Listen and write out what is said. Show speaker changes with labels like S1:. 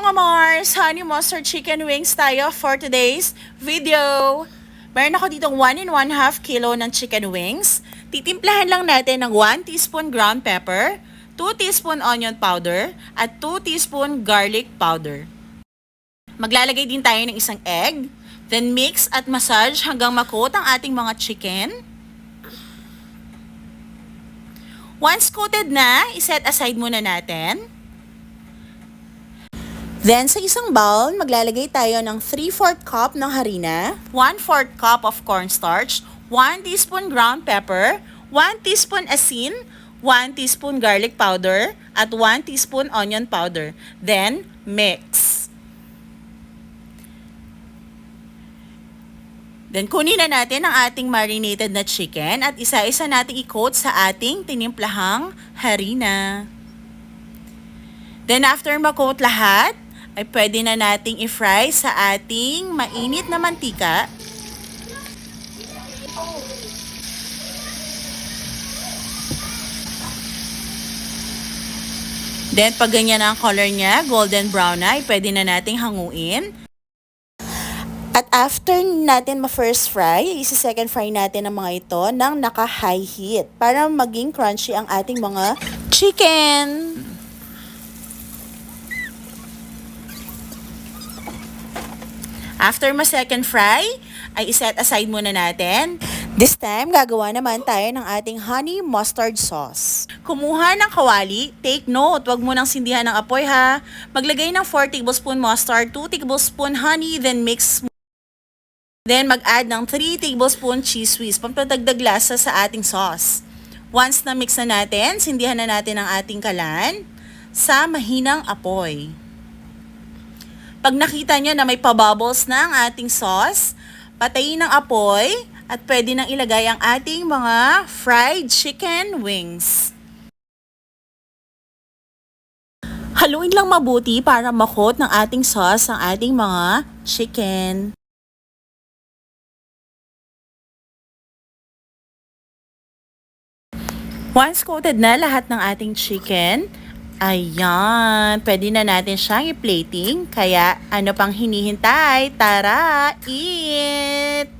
S1: mga Mars! Honey mustard chicken wings tayo for today's video. Meron ako ditong 1 1/2 kilo ng chicken wings. Titimplahan lang natin ng 1 teaspoon ground pepper, 2 teaspoon onion powder, at 2 teaspoon garlic powder. Maglalagay din tayo ng isang egg. Then mix at massage hanggang makoat ang ating mga chicken. Once coated na, iset aside muna natin. Then, sa isang bowl, maglalagay tayo ng 3/4 cup ng harina, 1/4 cup of cornstarch, 1 teaspoon ground pepper, 1 teaspoon asin, 1 teaspoon garlic powder, at 1 teaspoon onion powder. Then, mix. Then, kunin na natin ang ating marinated na chicken at isa-isa nating i-coat sa ating tinimplahang harina. Then, after ma-coat lahat, ay pwede na nating i-fry sa ating mainit na mantika. Then, pag ganyan ang color niya, golden brown na, ay pwede na nating hanguin. At after natin ma-first fry, isi-second fry natin ang mga ito ng naka-high heat para maging crunchy ang ating mga chicken. After ma-second fry, ay iset aside muna natin. This time, gagawa naman tayo ng ating honey mustard sauce. Kumuha ng kawali, take note, wag mo nang sindihan ng apoy ha. Maglagay ng 4 tablespoon mustard, 2 tablespoon honey, then mix. Then mag-add ng 3 tablespoon cheese whiz, pampadagdag lasa sa ating sauce. Once na mix na natin, sindihan na natin ang ating kalan sa mahinang apoy. Pag nakita nyo na may pa-bubbles na ang ating sauce, patayin ang apoy at pwede nang ilagay ang ating mga fried chicken wings. Haluin lang mabuti para ma-coat ng ating sauce ang ating mga chicken. Once coated na lahat ng ating chicken, ayan, pwede na natin siyang i-plating. Kaya ano pang hinihintay? Tara, eat!